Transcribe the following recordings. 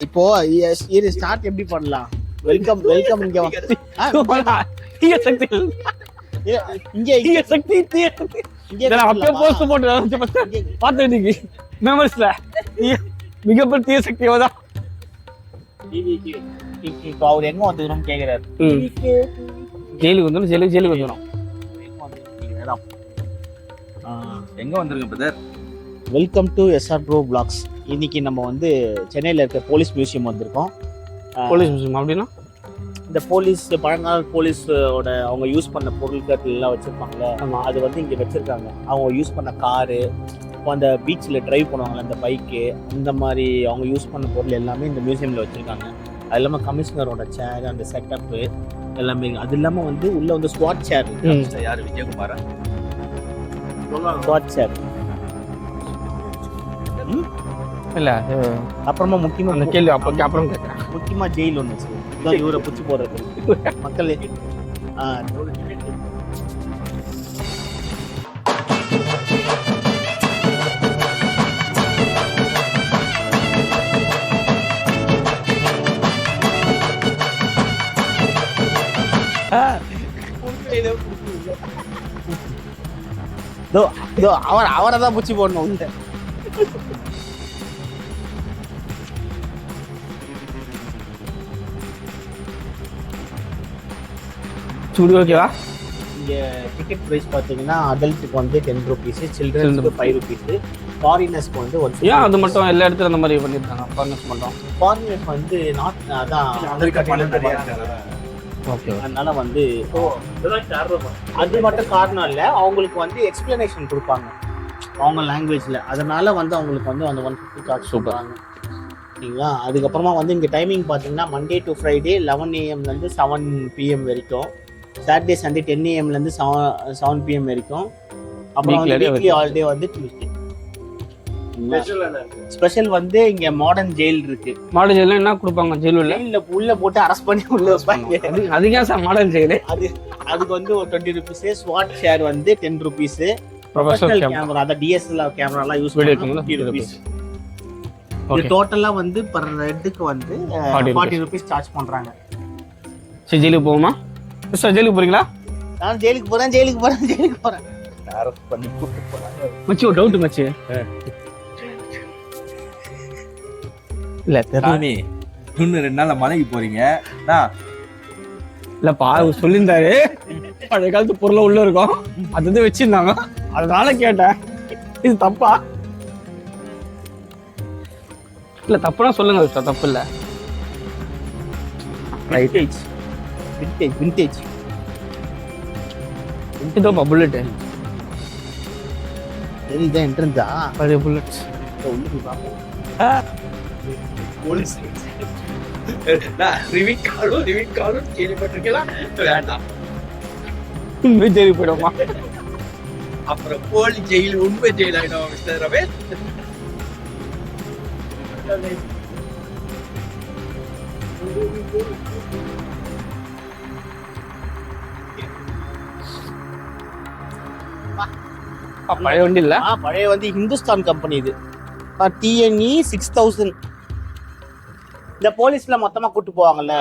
இப்போ இது ஸ்டார்ட் எப்படி பண்ணலாம்? வெல்கம் வெல்கம் இங்க தீய சக்தி இங்க தீய சக்தி தீய சக்தி இதெல்லாம் அப்படியே போஸ்ட் போட்டு பார்த்து இன்னைக்கு மெமரிஸ்ல மிகப்பெரிய தீய சக்தி தான். இப்போ அவர் எங்க வந்துக்கணும்னு கேக்குறாரு. ஜெயிலுக்கு வந்துடும் ஜெயிலுக்கு வந்துடும். எங்க வந்திருக்க brother? Welcome to SR Pro Vlogs. இன்னைக்கு நம்ம வந்து சென்னையில் இருக்க போலீஸ் மியூசியம் வந்திருக்கோம். போலீஸ் மியூசியம் அப்படின்னா இந்த போலீஸ் பழங்கால போலீஸோட அவங்க யூஸ் பண்ண பொருட்கள் எல்லாம் வச்சிருப்பாங்களே, அது வந்து இங்கே வச்சிருக்காங்க. அவங்க யூஸ் பண்ண காரு, இப்போ அந்த பீச்சில் டிரைவ் பண்ணுவாங்கள்ல அந்த பைக்கு, அந்த மாதிரி அவங்க யூஸ் பண்ண பொருள் எல்லாமே இந்த மியூசியமில் வச்சுருக்காங்க. அது இல்லாமல் கமிஷனரோட சேர், அந்த செட்டப்பு எல்லாமே. அது இல்லாமல் வந்து உள்ள வந்து ஸ்குவாட் சேர் இருக்கு. யாரு? விஜயகுமாரா? ஸ்குவாட் சேர் இல்ல. அப்புறமா முக்கியமா அந்த கேள்வி அப்புறம் கேட்கறேன். முக்கியமா ஜெயில் ஒன்று இருக்கு. இவரை பிடிச்சி போடுறது மக்களே. அவரை தான் பிடிச்சி போடணும் உள்ள. ஓகேவா? இங்கே டிக்கெட் ப்ரைஸ் பார்த்தீங்கன்னா அடல்ட்டுக்கு வந்து 10 rupees, சில்ட்ரன்ஸுக்கு 5 rupees, ஃபாரினர்ஸ்க்கு வந்து ஏன் அது மட்டும் எல்லா இடத்துல அந்த மாதிரி பண்ணியிருக்காங்க? ஃபாரினர்ஸ் மட்டும். ஃபாரினர்ஸ் வந்து அதான் ஓகே. அதனால வந்து அது மட்டும் காரணம் இல்லை, அவங்களுக்கு வந்து எக்ஸ்பிளனேஷன் கொடுப்பாங்க அவங்க லாங்குவேஜில். அதனால வந்து அவங்களுக்கு வந்து அந்த 150 கார்டு சொல்கிறாங்க. சரிங்களா? அதுக்கப்புறமா வந்து இங்கே டைமிங் பார்த்தீங்கன்னா Monday to Friday 11 AM 7 PM வரைக்கும், சாட்டர்டே சண்டே 10 AM 7 PM வரைக்கும். அப்புறம் வீக்லி ஹாலிடே வந்து டியூஸ்டே. ஸ்பெஷல் வந்து இங்க மாடர்ன் ஜெயில் இருக்கு. மாடர்ன் ஜெயில என்ன கொடுப்பாங்க? ஜெயிலுள்ள உள்ள போட்டு அரெஸ்ட் பண்ணி உள்ள வைப்பாங்க. அதுக்கே சார் மாடர்ன் ஜெயிலு. அதுக்கு வந்து ஒரு 20 rupees, ஸ்வாட் ஷேர் வந்து 10 rupees, ப்ரொஃபஷனல் கேமரா அத DSLR கேமரா எல்லாம் யூஸ் பண்ணி 50 rupees. இது டோட்டலா வந்து பர் ஹெட்க்கு வந்து 40 rupees சார்ஜ் பண்றாங்க. சரி, ஜெயிலுக்கு போவோமா? சார் ஜெயிலுக்கு போறீங்களா? நான் ஜெயிலுக்கு போறேன். அரெஸ்ட் பண்ணி கூட்டி போறாங்க. மச்சி ஒரு டவுட் மச்சி. இல்ல சாமி, இன்னும் 2 நாள்ல மலைக்கு போறீங்க. இல்லப்பா சொல்லியிருந்தாரு பழைய காலத்து பொருளை உள்ள இருக்கும், அது வந்து வச்சிருந்தாங்க, அதனால கேட்டேன். இது தப்பா? இல்ல தப்புனா சொல்லுங்க சார், தப்பு இல்ல. விண்டேஜ் இதோப்பா புல்லட். இதுதான் என்ட்ரன்ஸா? பழைய புல்லட்ஸ். உள்ளுக்கு பாப்போம். போலீஸ் ரிவிக் காலும் கேள்விப்பட்டிருக்கலாம். வேண்டாம், உண்மை ஜெயிலுக்கு போயிடுமா? அப்புறம் போலி ஜெயில் உண்மை ஜெயில் ஆயிடும் மிஸ்டர் ரமேஷ். பழைய வண்டி இல்ல, பழைய வந்து ஹிந்துஸ்தான் கம்பெனி. இது TNE 6000. இந்த போலீஸ்ல மொத்தமா கூட்டு போவாங்கல்ல,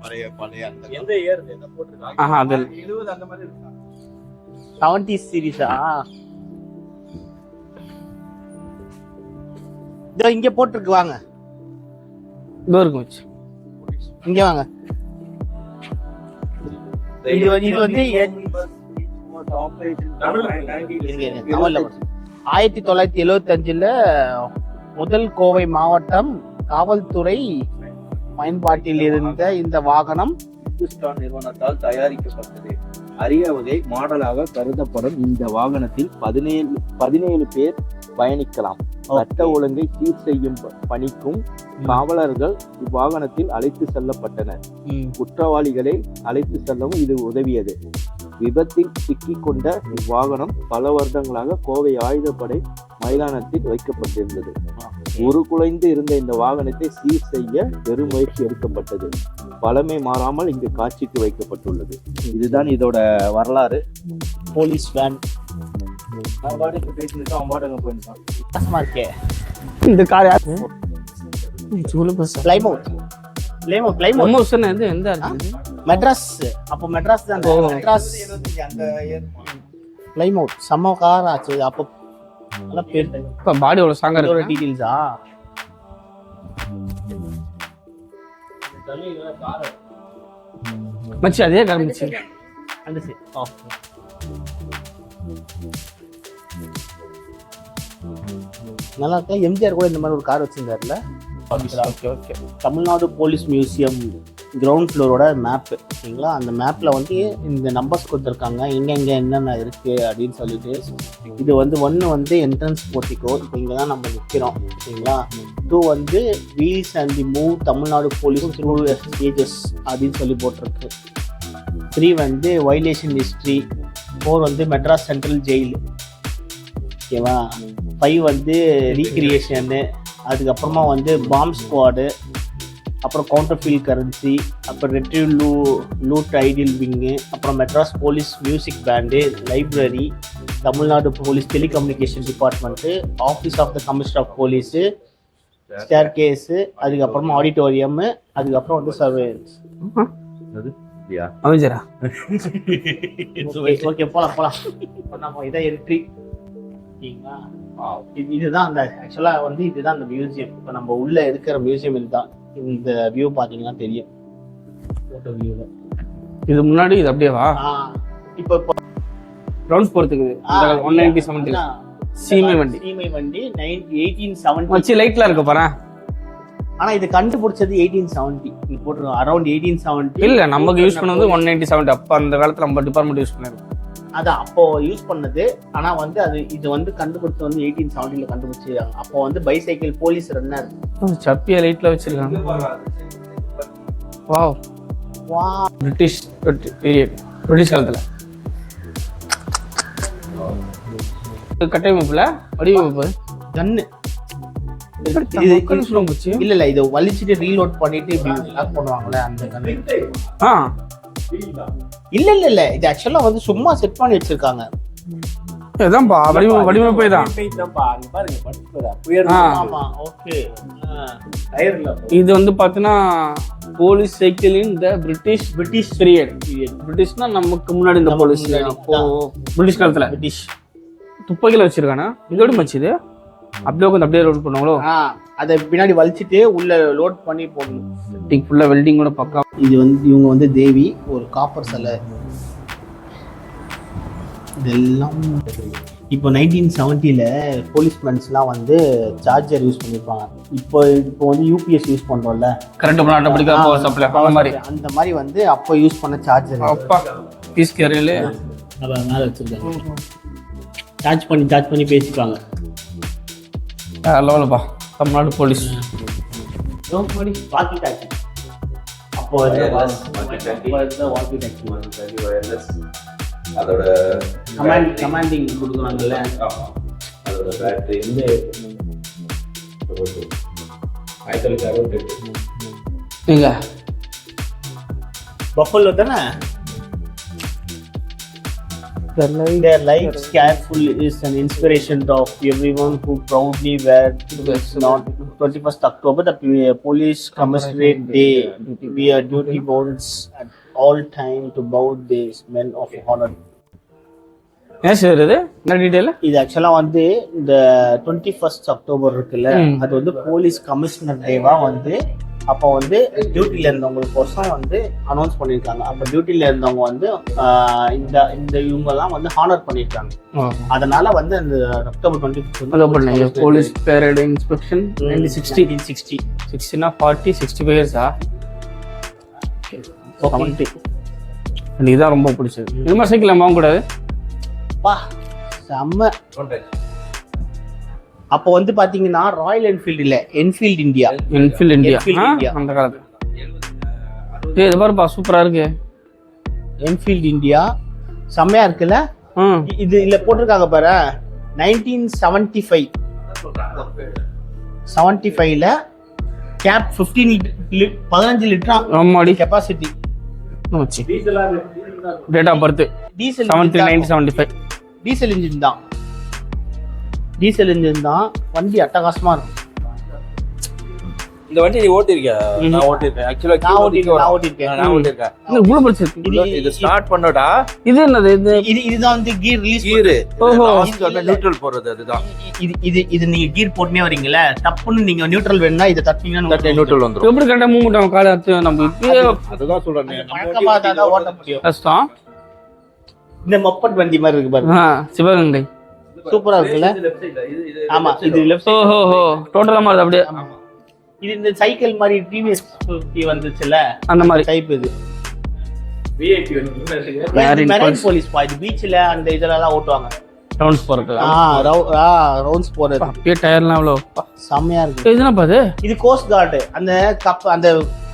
பழைய எந்த இயர் என்ன போட்டுருக்காங்க? அது 70 அந்த மாதிரி இருக்கா? 70s சீரிஸா? இதோ இங்க போட்டுருக்கு, வாங்க. இதோ இருக்கு மச்சி, இங்க வாங்க. இது வந்து 1975 முதல் கோவை மாவட்டம் காவல்துறை பயன்பாட்டில் இருந்த இந்த வாகனம் இந்துஸ்தான் நிறுவனத்தால் தயாரிக்கப்பட்டது. அரிய வகை மாடலாக கருதப்படும் இந்த வாகனத்தில் 17 பேர் பயணிக்கலாம். சட்ட ஒழுங்கை சீர் செய்யும் பணிக்கும் காவலர்கள் இவ்வாகனத்தில் அழைத்து செல்லப்பட்டனர். குற்றவாளிகளை அழைத்து செல்லவும் இது உதவியது. விபத்தில் சிக்கிக் கொண்ட இவ்வாகனம் பல வருடங்களாக கோவை ஆயுதப்படை மைதானத்தில் வைக்கப்பட்டிருந்தது. உருக்குலைந்து இருந்த இந்த வாகனத்தை சீர் செய்ய பெரும் முயற்சி எடுக்கப்பட்டது. பழமை மாறாமல் இங்கு காட்சிக்கு வைக்கப்பட்டுள்ளது. இதுதான் இதோட வரலாறு. போலீஸ் வேன் இந்த கார் இவ்வளவு பெருசா பிளைமவுத் எந்த மெட்ராஸ். அப்போ மெட்ராஸ் தான் மெட்ராஸ் பிளைமவுத் செம்ம கார் ஆச்சு அப்போ. நல்லா பேர் இப்ப பாடி எவ்வளவு ஸ்ட்ராங்கா இருக்கு டீடைல்ஸா மச்சி அதே காமிச்சு அந்த சரி. நல்லா இருக்கா. எம்ஜிஆர் கூட இந்த மாதிரி ஒரு கார் வச்சிருந்தாருல. Okay okay. Tamil Nadu police museum ground ஃப்ளோரோட மேப்பு ஓகேங்களா. அந்த மேப்பில் வந்து இந்த நம்பர்ஸ் கொடுத்துருக்காங்க எங்கெங்கே என்னென்ன இருக்குது அப்படின்னு சொல்லிட்டு. இது வந்து 1 வந்து என்ட்ரன்ஸ் போர்ட்டிகோ, இப்போ இங்கே தான் நம்ம நிற்கிறோம் ஓகேங்களா. 2 வந்து wheels and the move Tamil Nadu police through stages அப்படின்னு சொல்லி போட்டிருக்கு. 3 வந்து வைலேஷன் ஹிஸ்ட்ரி. 4 வந்து மெட்ராஸ் சென்ட்ரல் ஜெயில் ஓகேவா. 5 வந்து ரீக்ரியேஷனு. அதுக்கப்புறமா வந்து பாம்ப் ஸ்குவாடு, அப்புறம் கவுண்டர்ஃபீல் கரன்சி, அப்புறம் ரெட்ரீவ் லூட் ஐடியல் விங்கு, அப்புறம் Madras police music band, library, Tamil Nadu police telecommunication department, office of the commissioner of police, staircase, அதுக்கப்புறமா ஆடிட்டோரியம்மு, அதுக்கப்புறம் வந்து சர்வேலன்ஸ். அமைச்சரா ஓகே போகலாம். இப்போ நம்ம இதை என்ட்ரி ஓகேங்களா. இதுதான் அந்த ஆக்சுவலாக வந்து இதுதான் அந்த மியூசியம். இப்போ நம்ம உள்ள இருக்கிற மியூசியம் இதுதான். இந்த வியூ பார்த்தீங்கன்னா தெரியும் ஃபோட்டோ வியூவில். இது முன்னாடி இது அப்படியேவா இப்போ ரவுண்ட்ஸ் போறதுக்கு 197 சீமை வண்டி 1870 மச்சி லைட்ல இருக்கு பாரு. ஆனா இது கண்டுபிடிச்சது 1870 இது போட்டுருக்கோம். அரௌண்ட் 1870 இல்ல நமக்கு யூஸ் பண்ணது 197. அப்ப அந்த காலத்துல நம்ம டிபார்ட்மெண்ட் யூஸ் பண்ணிருக்கோம். அதான் அப்போ யூஸ் பண்ணது. ஆனா வந்து அது இது வந்து கண்டுபிடிச்சது வந்து 1870 கண்டுபிடிச்சிருக்காங்க. அப்போ வந்து பைசைக்கிள் போலீஸ் ரன்னர் சப்பியா லைட்ல வச்சிருக்காங்க. வாவ் வா பிரிட்டிஷ் காலத்துல கட்டமைப்புல வடிவமைப்பு கன்னு இல்ல இதை வலிச்சுட்டு ரீலோட் பண்ணிட்டு இப்படி லாக் பண்ணுவாங்கல்ல அந்த கன்னு. இல்ல இது ஆக்சுவலா வந்து சும்மா செட் பண்ணி வச்சிருக்காங்க. இதான்பா வடிவமைப்பே தான். இது வந்து பாத்தீங்கன்னா போலீஸ் சைக்கிளின் த பிரிட்டிஷ் பீரியட். பிரிட்டிஷ்னா நமக்கு முன்னாடி இந்த போலீஸ் அப்போ பிரிட்டிஷ் காலத்துல துப்பாக்கியில வச்சிருக்கானா. இதோட மச்சு இது அப்படியே உட்காந்து அப்படியே லோட் பண்ணுவாங்களோ. அதை பின்னாடி வலிச்சுட்டு உள்ள லோட் பண்ணி போடணும். ஃபுல்லா வெல்டிங் கூட பக்கா. இது வந்து இவங்க வந்து தேவி ஒரு காப்பர் சிலை. இதெல்லாம் இப்போ 1970 போலீஸ்மென்ஸ்லாம் வந்து சார்ஜர் யூஸ் பண்ணியிருப்பாங்க. இப்போ வந்து யூபிஎஸ் யூஸ் பண்ணுறோம்ல கரண்ட் அந்த மாதிரி வந்து அப்போ யூஸ் பண்ண சார்ஜர். அப்பா பீஸ் கேரியல் மேலே வச்சிருக்காங்க. சார்ஜ் பண்ணி பேசிப்பாங்க. லெவலப்பா தமிழ்நாடு போலீஸ் வாக்கி டாக்கி. அப்போ வாக்கி டாக்கி அதோட கமாண்டிங் கொடுக்குறாங்கல்ல. அதோட பேட்டரி வந்து 1968 எங்க பஃபலோ தானே. Their lives careful is an inspiration of everyone who proudly wear this. Not 21st October, the police commemorate day. We are duty bound at all time to bow these men of honor. ஏன் sir இது என்ன detail? இது ஆக்சுவலா வந்து இந்த 21st October இருக்குல்ல, அது வந்து போலீஸ் கமிஷனர் டேவா வந்து அப்போ வந்து டியூட்டில இருந்தவங்களுக்கோசம் வந்து அனௌன்ஸ் பண்ணியிருக்காங்க. அப்போ டியூட்டில இருந்தவங்க வந்து இந்த இவங்கெல்லாம் வந்து ஹானர் பண்ணியிருக்காங்க. அதனால வந்து அந்த அக்டோபர் 25 போலீஸ் பேரேட் இன்ஸ்பெக்ஷன் 1960 40 65 இயர்ஸா. எனக்கு இதான் ரொம்ப பிடிச்சது. இந்த மாதிரி சைக்கிள் நம்ம வாங்கக்கூடாது. செம்ம. அப்போ வந்து பாத்தீங்கன்னா ராயல் என்ஃபீல்டு இல்ல என்ஃபீல்டு இந்தியா அந்த காலத்துல. இது பாருப்பா சூப்பரா இருக்கு. என்ஃபீல்டு இந்தியா செம்மையா இருக்குல்ல. இது இல்ல போட்டிருக்காங்க பாரு 1975 cap 15 litre capacity. Date of birth diesel 1975 diesel engine தான். வண்டி அட்டகாசமா இருக்கும். இந்த வண்டி நீ ஓட்டிருக்கியா? நான் ஓட்டிருக்கேன். ஆக்சுவலா நான் ஓட்டிருக்கேன். நான் ஓட்டிருக்கேன். இது இவ்வளவு பெருசு இருக்கு. இது ஸ்டார்ட் பண்ணடா. இது என்னது இது? இதுதான் வந்து கீர் ரிலீஸ். கீர் ஓஹோ. நியூட்ரல் போறது அதுதான். இது நீங்க கீர் போட்டுனே வரீங்கல, டப்புன்னு நீங்க நியூட்ரல் வேணும்னா இத தட்டினீங்கன்னா நியூட்ரல் வந்துரும். எப்படி கரெக்டா மூவ்மெண்ட் ஆகும் கால அத்து நம்ம இப்பயே அதுதான் சொல்றேன். பழக்கமா தான் ஓட்ட முடியும். கஷ்டம். இந்த மொப்பட் வண்டி மாதிரி இருக்கு பாருங்க. சிவகங்கை சூப்பரா இருக்குல்ல? ஆமா, இது லெஃப்ட் சைடு. ஓஹோ டோட்டலா மாறுது அப்படியே. இது இந்த சைக்கிள் மாதிரி டிவிஎஸ் 50 வந்துச்சுல, அந்த மாதிரி டைப் இது. விஐபி மெரைன் போலீஸ் பா, இது பீச்ல அந்த இதெல்லாம் ஓட்டுவாங்க. ரவுண்ட்ஸ் போறது. ரவுண்ட்ஸ் போறது. அப்படியே டயர்லாம் அவ்வளோ செம்மையா இருக்கு. இதுனா பாது. இது கோஸ்ட் கார்டு. அந்த அந்த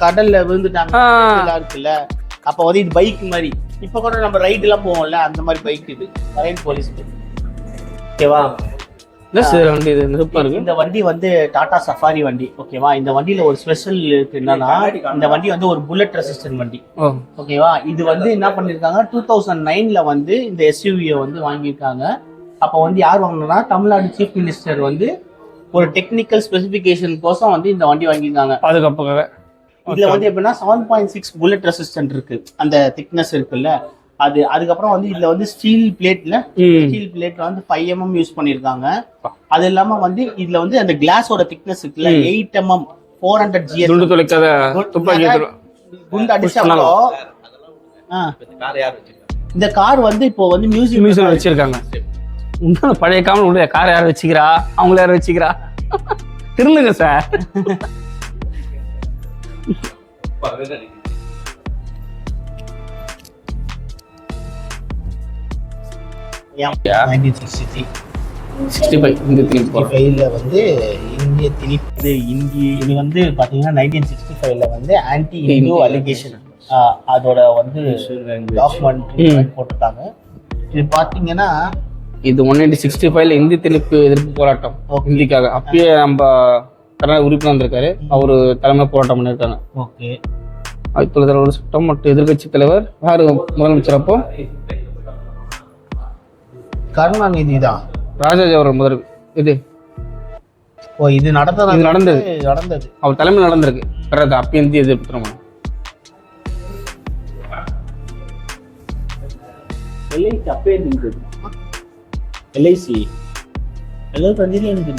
கடல்ல விழுந்துட்டாங்க எல்லாம் இருக்குல்ல, அப்ப வந்து இது பைக் மாதிரி. இப்ப கூட நம்ம ரைட் எல்லாம் போவோம்ல, அந்த மாதிரி பைக் இது மெரைன் போலீஸ். ஓகேவா? வண்டி இது சூப்பர் இருக்கு. இந்த வண்டி வந்து டாடா சஃபாரி வண்டி. ஓகேவா? இந்த வண்டியில ஒரு ஸ்பெஷல் இருக்கு. என்னன்னா, இந்த வண்டி வந்து ஒரு புல்லட் ரெசிஸ்டன்ட் வண்டி. ஓகேவா? இது வந்து என்ன பண்ணிருக்காங்க, 2009ல வந்து இந்த எஸ்யூவியை வந்து வாங்கியிருக்காங்க. அப்ப வந்து யார் வாங்கினா, தமிழ்நாடு சீஃப் மினிஸ்டர் வந்து ஒரு டெக்னிக்கல் ஸ்பெசிபிகேஷன் கோசம் வந்து இந்த வண்டி வாங்கியிருக்காங்க, பாதுகாப்புக்காக. இதுல வந்து எப்படின்னா 7.6 புல்லட் ரெசிஸ்டன்ட் இருக்கு, அந்த திக்னஸ் இருக்குல்ல அது. அதுக்கப்புறம் வந்து இதுல வந்து ஸ்டீல் பிளேட்ல வந்து 5 mm யூஸ் பண்ணிருக்காங்க. அது இல்லாம வந்து இதுல வந்து அந்த கிளாஸோட திக்னஸ் இருக்குல்ல 8 mm 400 GS. துண்டு துளைக்காத துப்பாக்கி குண்டு அடிச்சாலும் இந்த கார் வந்து இப்போ வந்து மியூசியம் வச்சிருக்காங்க. பழைய காமல் கார் யார் வச்சுக்கிறா, அவங்கள யார் வச்சுக்கிறா? திருந்துங்க சார். வந்து இது வந்து பாத்தீங்கன்னா 1965ல வந்து ஆன்டி இந்து அலிகேஷன் அதோட வந்து டாக்குமெண்ட் போட்டிருக்காங்க. இது பாத்தீங்கன்னா இது 1965ல இந்தி திணிப்பு எதிர்ப்பு போராட்டம் இந்திக்காக. அப்பயே நம்ம கர்நாடக உறுப்பினர் வந்திருக்காரு, அவரு தலைமை போராட்டம் பண்ணிருக்காங்க. ஓகே. 1960 சட்டம் மற்றும் எதிர்கட்சி தலைவர் யாரு முதலமைச்சர் அப்போ? கருணாநிதி தான். ராஜாஜி அவர் முதல் இது. ஓ, இது நடந்தது. அவர் தலைமையில் நடந்திருக்கு. அப்ப இந்திய எதிர்ப்பு திருமணம். எல்ஐசி எல்லாரும் தஞ்சில எனக்கு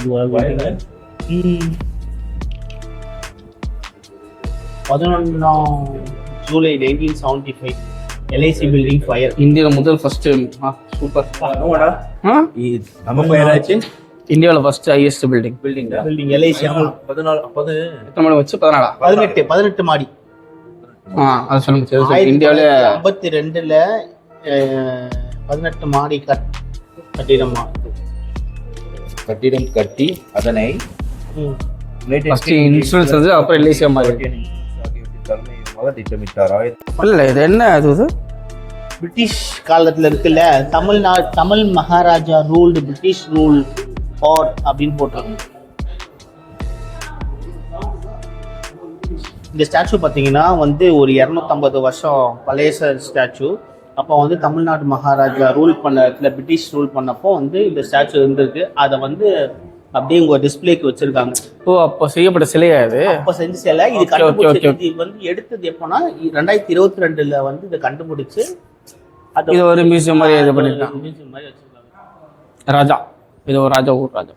11 ஜூலை 1975 எல்ஐசி பில்டிங் ஃபயர். இந்தியாவில் முதல் ஃபர்ஸ்ட் சூப்பர் நம்ம பயிராச்சு. இந்தியாவில் ஃபர்ஸ்ட் ஹையஸ்ட் பில்டிங் எல்ஐசி. 14 எத்தனை மாடி வச்சு? 18 மாடி. அது சொல்லுங்க. இந்தியாவில 52ல 18 மாடி கட்டிடம் கட்டி அதனை இன்சூரன்ஸ் வந்து அப்புறம் எல்ஐசியா மாறி திட்டமிட்டார். இல்ல இது என்ன அது? பிரிட்டிஷ் காலத்துல இருக்குல்ல, Tamil Maharaja ruled British rule or அப்படின்னு போட்டாங்க. இந்த ஸ்டாச்சு பார்த்தீங்கன்னா வந்து ஒரு 250 வருஷம் பழைய ஸ்டாச்சு. அப்போ வந்து தமிழ்நாடு மகாராஜா ரூல் பண்ண இடத்துல பிரிட்டிஷ் ரூல் பண்ணப்போ வந்து இந்த ஸ்டாச்சு இருந்திருக்கு. அதை வந்து அப்படியே உங்க டிஸ்பிளேக்கு வச்சிருக்காங்க. ஓ, அப்போ செய்யப்பட்ட சிலையா இது? அப்போ செஞ்ச சிலை. இது கண்டுபிடிச்சு இது வந்து எடுத்தது எப்போனா 2022ல வந்து இதை கண்டுபிடிச்சு இது ஒரு மியூசியம் மாதிரி இது பண்ணிருக்காங்க. மியூசியம் மாதிரி வச்சிருக்காங்க. ராஜா, இது ஒரு ராஜா, ஊர் ராஜா.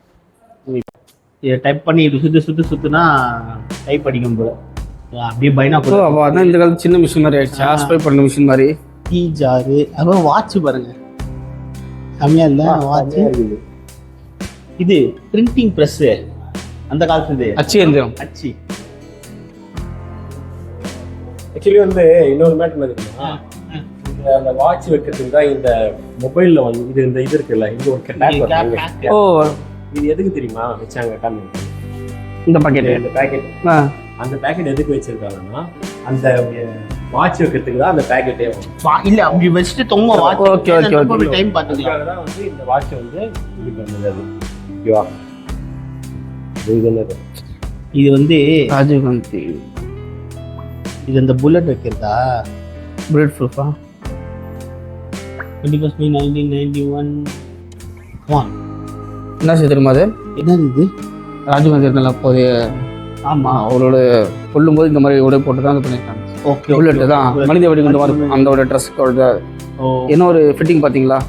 இதை டைப் பண்ணி சுத்துனா டைப் அடிக்கும் போல அப்படியே பைனா. அப்போ அதான் இந்த காலத்து சின்ன மிஷின் மாதிரி ஆயிடுச்சு. ஸ்பை பண்ண மிஷின் மாதிரி. டீ ஜாரு. அப்புறம் வாட்ச் பாருங்க, கம்மியா இல்ல வாட்ச். இது பிரிண்டிங் பிரஸ், அந்த காலத்து அச்சு எந்திரம். அச்சு ஆக்சுவலி வந்து இன்னொரு மேட்டர் இருக்குன்னா, அந்த வாட்ச் வைக்கிறதுக்கு தான் இந்த மொபைல்ல வந்து இந்த இது இருக்குல்ல, இங்க ஒரு கேப். ஓ, இது எதுக்கு தெரியுமா வச்சாங்க? காமி இந்த பாக்கெட், இந்த பேக்கெட். அந்த பேக்கெட் எதுக்கு வச்சிருக்காங்கன்னா, அந்த வாட்ச் வைக்கிறதுக்கு தான் அந்த பேக்கெட்டே இல்ல அப்படி வச்சுட்டு தொங்க watch. Okay okay okay. Time பாத்துக்கலாம். தான் வந்து இந்த வாட்ச் வந்து இது பண்ணது. அது ஓகேவா? இது என்னது? இது வந்து ராஜீவ் காந்தி. இது இந்த புல்லட் வைக்கிறதா? புல்லட் ப்ரூஃபா? 21 May 1991. என்ன செய்ய தெரியுமா அது? என்னது இது? ராஜீவ் காந்தி இருந்தாலும் அப்போதைய ஆமா. அவரோட கொல்லும்போது இந்த மாதிரி உடை போட்டு தான் இது பண்ணியிருக்காங்க. ஓகே. புல்லட் தான் மனித வெடிகுண்டு மாதிரி அந்த ட்ரெஸ்ஸோட என்ன ஒரு ஃபிட்டிங் பார்த்தீங்களா?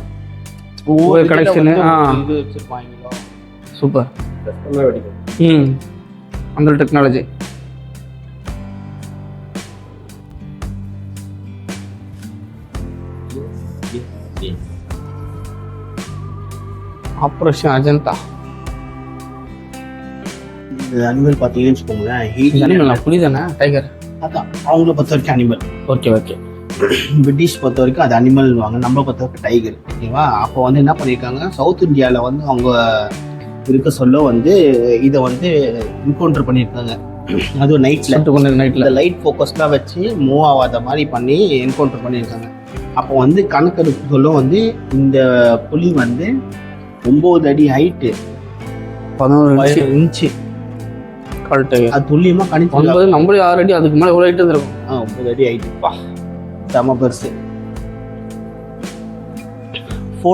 ஒவ்வொரு கனெக்ஷனு இது வச்சிருப்பாங்களா? சூப்பர். கஷ்டமா வெடிக்கும். அந்த டெக்னாலஜி. ஆப்ரேஷன் அஜந்தா. இந்த அனிமல் பார்த்தீங்கன்னு வச்சுக்கோங்களேன், அனிமல் புலி தானே, டைகர்? அதான் அவங்கள பொறுத்த வரைக்கும் அனிமல். Okay okay. பிரிட்டிஷ் பொறுத்த வரைக்கும் அது அனிமல் வாங்க, நம்ம பொறுத்த வரைக்கும் டைகர். ஓகேவா? அப்போ வந்து என்ன பண்ணியிருக்காங்க, சவுத் இந்தியாவில் வந்து அவங்க இருக்க சொல்ல வந்து இதை வந்து என்கவுண்டர் பண்ணியிருக்காங்க. அதுவும் நைட்டில் இந்த லைட் ஃபோக்கஸ்லாம் வச்சு மூவ் ஆகாத மாதிரி பண்ணி என்கவுண்டர் பண்ணியிருக்காங்க. அப்போ வந்து கணக்கெடுப்பு சொல்ல வந்து இந்த புலி வந்து 9 அடி ஹைட்டு, 11 இன்ச்சு. கரெக்ட். அது துல்லியமாக கணிச்சு 9, நம்மளே 6 அடி, அதுக்கு மேலே எவ்வளோ ஹைட் இருந்திருக்கும்? 9 அடி ஹைட்டுப்பா, செம பெருசு.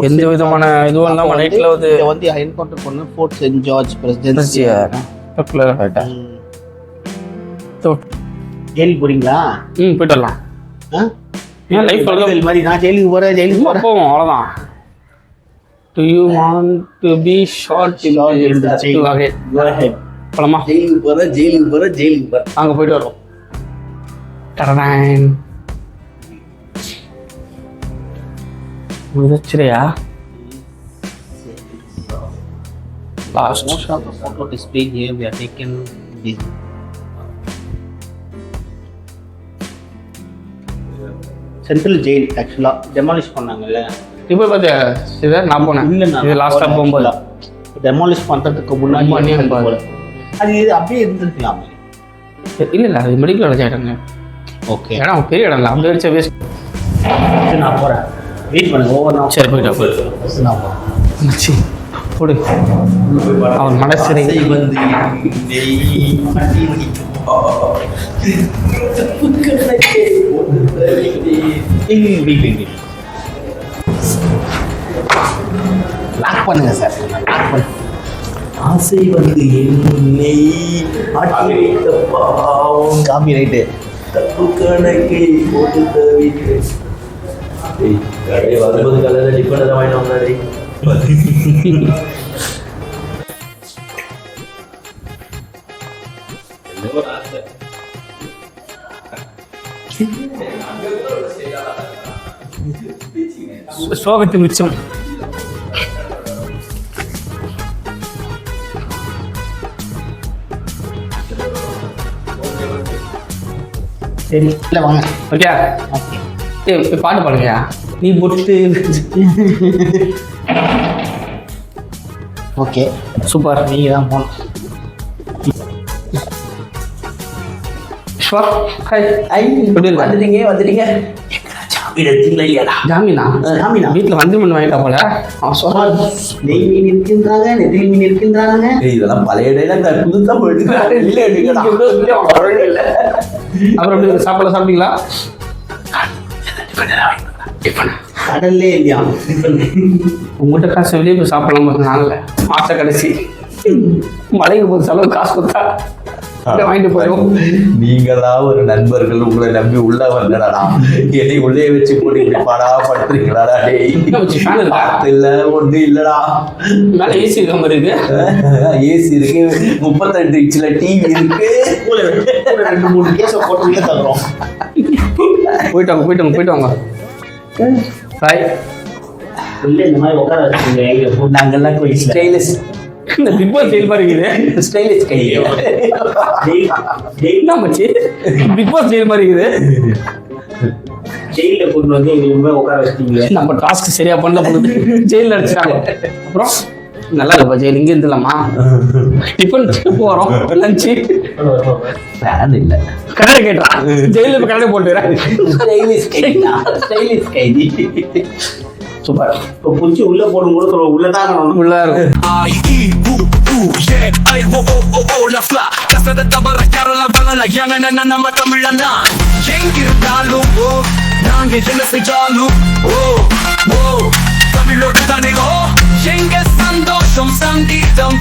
எந்த விதமான இதுவும் இல்லாமல் நைட்டில் வந்து இதை வந்து என்கவுண்டர் பண்ண ஃபோர்ட் சென்ட் ஜார்ஜ் பிரசிடென்சி. ஜெயிலுக்கு போறீங்களா? போயிட்டு வரலாம். ஏன் லைஃப் மாதிரி நான் ஜெயிலுக்கு போறேன் போவோம், அவ்வளோதான். Do you want to be short in the jail? போலாமா? ஜெயிலுக்கு போறேன். அங்கே போயிட்டு வரோம். டரடான் முதிர்ச்சியா? Last. Most of the photo display here we are taken this. Central jail ஆக்சுவலா டெமாலிஷ் பண்ணாங்கல்ல. இப்போ பார்த்தியா இதை நான் போனேன். இது லாஸ்ட்டாக போகும்போது டெமாலிஷ் பண்ணுறதுக்கு முன்னாடி அது அப்படியே இருந்திருக்கலாமே. இல்லை அது மெடிக்கல் காலேஜ் ஆகிட்டாங்க. ஓகே. ஏன்னா அவங்க பெரிய இடம் இல்லை, அப்படி வச்ச வேஸ்ட். நான் போகிறேன், வெயிட் பண்ணுங்க. ஒவ்வொரு சரி போயிட்டா நான் போகிறேன். போடு. அவன் மனசிறை வந்து லாக் பண்ணுங்க சார். ஆசை வந்து என்னை ஆட்டி வைத்த பாவம். Copyright. தப்பு கணக்கை போட்டு தவிட்டு வரும்போது கலர் டிஃபன் தான் வாங்கிட்டு வந்தாடி. சோகத்து மிச்சம். சரி இல்லை வாங்க. ஓகே பாட்டு பாடுங்கயா. நீ பொட்டு. Okay super. நீங்கள் தான் போகணும். வந்துட்டீங்க. ஜாமீனா வீட்டில் வந்து மண் வாங்கிட்டா போல. அவன் சொல்றான் நெய் மீன் இருக்கின்றாங்க, நெத்திலி மீன் இருக்கின்றாங்க. இதெல்லாம் பழைய இடையில புதுசா போயிட்டு அப்புறம் எப்படி சாப்பாடு சாப்பிட்டீங்களா? கடல்லே இல்லையா? உங்கள்கிட்ட காசு வெளியே போய் சாப்பிடலாம். நாங்கள மாச கடைசி மலைக்கு போது செலவு காசு கொடுத்தா வாங்கிட்டு போயிடும். நீங்களா ஒரு நண்பர்கள் உங்களை நம்பி உள்ள வந்தடா, என்னை உள்ளே வச்சு போட்டு இப்படி பாடா படுத்துறீங்களாடா? இல்ல ஒண்ணு இல்லடா. மேல ஏசி இருக்க மாதிரி இருக்கு. ஏசி இருக்கு, 32 இன்ச்ல டிவி இருக்கு. 2-3 கேஸ போட்டு தர்றோம். போயிட்டு வாங்க. பாய். உள்ள இந்த மாதிரி உட்கார வச்சுக்கோங்க. நாங்கெல்லாம் கொஞ்சம் ஸ்டைலிஷ். இந்த பிக் பாஸ் ஜெயில் மாதிரி இருக்குது. ஸ்டைலிஷ் கை என்ன மச்சி, பிக் பாஸ் ஜெயில் மாதிரி இருக்குது. ஜெயில கொண்டு வந்து எங்களுக்கு உட்கார வச்சிட்டீங்க. நம்ம டாஸ்க் சரியா பண்ணல போகுது. ஜெயில அடிச்சிட்டாங்க. அப்புறம் நல்லா இருப்பா ஜெயில். இங்கே இருந்துலாமா? டிஃபன் போகிறோம், லஞ்சு ஃபேன் இல்லை. கரெக்டாக கேட்டான். ஜெயிலில் இப்போ கரெக்டாக போட்டுறேன். ஸ்டைலிஷ் கைதி. சூப்பர். இப்போ புடிச்சு உள்ள போடும் கூட சொல்லுவோம். உள்ளதான் உள்ள இருக்கும். நாங்க என்ன செஞ்சாலும் தமிழோடு தானே எங்க சந்தோஷம் சங்கீதம்